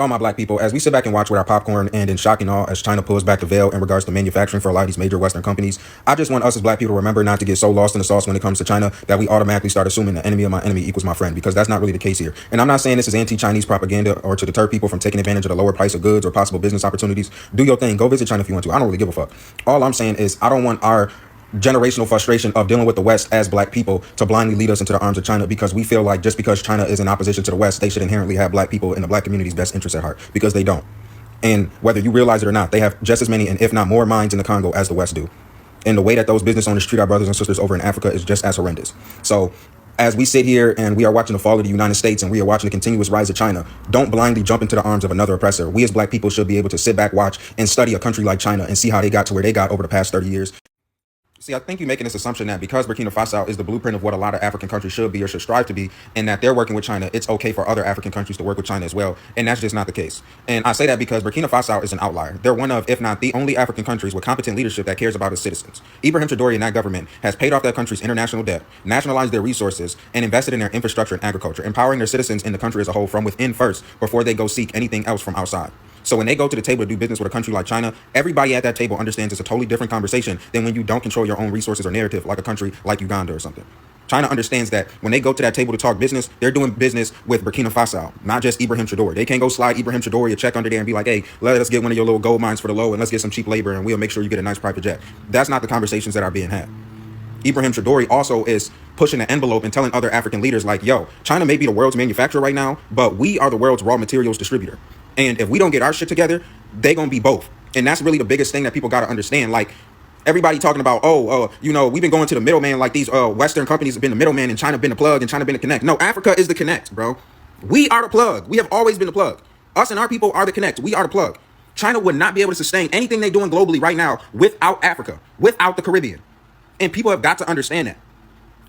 To all my black people, as we sit back and watch with our popcorn and in shock and awe as China pulls back the veil in regards to manufacturing for a lot of these major Western companies, I just want us as black people to remember not to get so lost in the sauce when it comes to China that we automatically start assuming the enemy of my enemy equals my friend, because that's not really the case here. And I'm not saying this is anti-Chinese propaganda or to deter people from taking advantage of the lower price of goods or possible business opportunities. Do your thing. Go visit China if you want to. I don't really give a fuck. All I'm saying is I don't want our generational frustration of dealing with the West as black people to blindly lead us into the arms of China, because we feel like just because China is in opposition to the West, they should inherently have black people in the black community's best interest at heart, because they don't. And whether you realize it or not, they have just as many and if not more minds in the Congo as the West do. And the way that those business owners treat our brothers and sisters over in Africa is just as horrendous. So as we sit here and we are watching the fall of the United States and we are watching the continuous rise of China, don't blindly jump into the arms of another oppressor. We as black people should be able to sit back, watch, and study a country like China and see how they got to where they got over the past 30 years. See, I think you're making this assumption that because Burkina Faso is the blueprint of what a lot of African countries should be or should strive to be, and that they're working with China, it's okay for other African countries to work with China as well. And that's just not the case. And I say that because Burkina Faso is an outlier. They're one of, if not the only African countries with competent leadership that cares about its citizens. Ibrahim Traoré and that government has paid off that country's international debt, nationalized their resources, and invested in their infrastructure and agriculture, empowering their citizens in the country as a whole from within first before they go seek anything else from outside. So when they go to the table to do business with a country like China, everybody at that table understands it's a totally different conversation than when you don't control your own resources or narrative like a country like Uganda or something. China understands that when they go to that table to talk business, they're doing business with Burkina Faso, not just Ibrahim Traoré. They can't go slide Ibrahim Traoré a check under there and be like, hey, let us get one of your little gold mines for the low and let's get some cheap labor and we'll make sure you get a nice private jet. That's not the conversations that are being had. Ibrahim Traoré also is pushing the envelope and telling other African leaders like, yo, China may be the world's manufacturer right now, but we are the world's raw materials distributor. And if we don't get our shit together, they gonna be both. And that's really the biggest thing that people gotta understand. Like, everybody talking about, we've been going to the middleman, like these Western companies have been the middleman and China been the plug and China been the connect. No, Africa is the connect, bro. We are the plug. We have always been the plug. Us and our people are the connect. We are the plug. China would not be able to sustain anything they're doing globally right now without Africa, without the Caribbean. And people have got to understand that.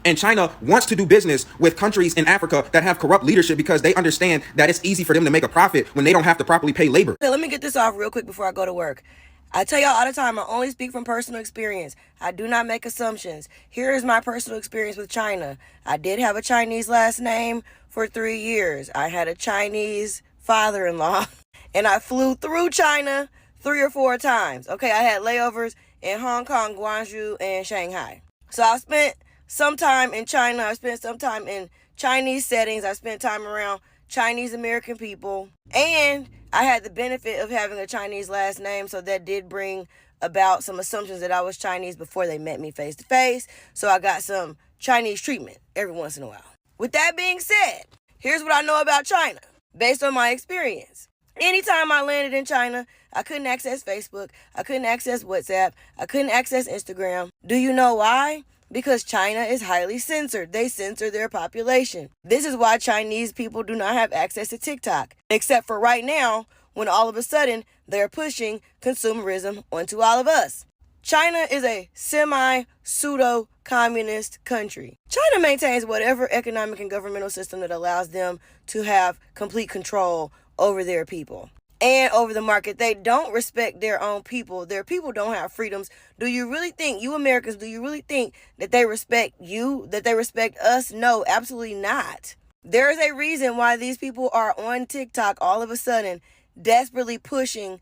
And China wants to do business with countries in Africa that have corrupt leadership because they understand that it's easy for them to make a profit when they don't have to properly pay labor. Let me get this off real quick before I go to work. I tell y'all all the time, I only speak from personal experience. I do not make assumptions. Here is my personal experience with China. I did have a Chinese last name for 3 years. I had a Chinese father-in-law, and I flew through China 3 or 4 times. Okay, I had layovers in Hong Kong, Guangzhou, and Shanghai. So I spent some time in China. I spent some time in Chinese settings. I spent time around Chinese American people. And I had the benefit of having a Chinese last name, so that did bring about some assumptions that I was Chinese before they met me face to face. So I got some Chinese treatment every once in a while. With that being said, here's what I know about China based on my experience. Anytime I landed in China, I couldn't access Facebook. I couldn't access WhatsApp. I couldn't access Instagram. Do you know why? Because China is highly censored. They censor their population. This is why Chinese people do not have access to TikTok, except for right now, when all of a sudden they're pushing consumerism onto all of us. China is a semi-pseudo-communist country. China maintains whatever economic and governmental system that allows them to have complete control over their people and over the market. They don't respect their own people. Their people don't have freedoms. Do you really think, you Americans, do you really think that they respect you, that they respect us? No, absolutely not. There is a reason why these people are on TikTok all of a sudden, desperately pushing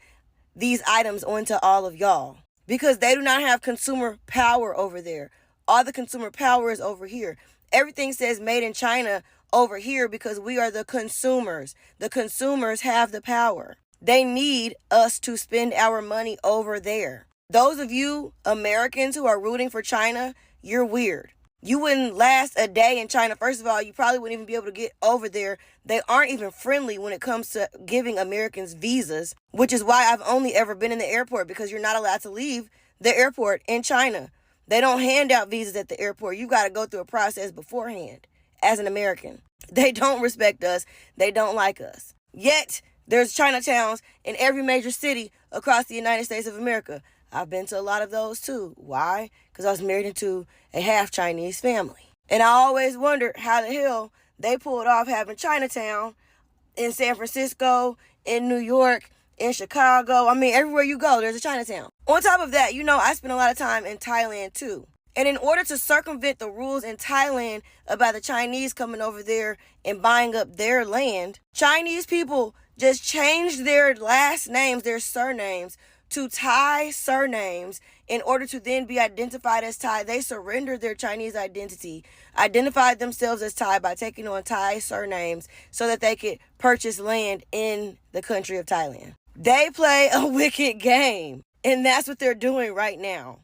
these items onto all of y'all. Because they do not have consumer power over there. All the consumer power is over here. Everything says made in China over here because we are the consumers. The consumers have the power. They need us to spend our money over there. Those of you Americans who are rooting for China, you're weird. You wouldn't last a day in China. First of all, you probably wouldn't even be able to get over there. They aren't even friendly when it comes to giving Americans visas, which is why I've only ever been in the airport, because you're not allowed to leave the airport in China. They don't hand out visas at the airport. You got to go through a process beforehand as an American. They don't respect us. They don't like us. Yet, there's Chinatowns in every major city across the United States of America. I've been to a lot of those too. Why? Because I was married into a half Chinese family. And I always wondered how the hell they pulled off having Chinatown in San Francisco, in New York, in Chicago. I mean, everywhere you go, there's a Chinatown. On top of that, I spent a lot of time in Thailand too. And in order to circumvent the rules in Thailand about the Chinese coming over there and buying up their land, Chinese people just changed their last names, their surnames, to Thai surnames in order to then be identified as Thai. They surrendered their Chinese identity, identified themselves as Thai by taking on Thai surnames so that they could purchase land in the country of Thailand. They play a wicked game, and that's what they're doing right now.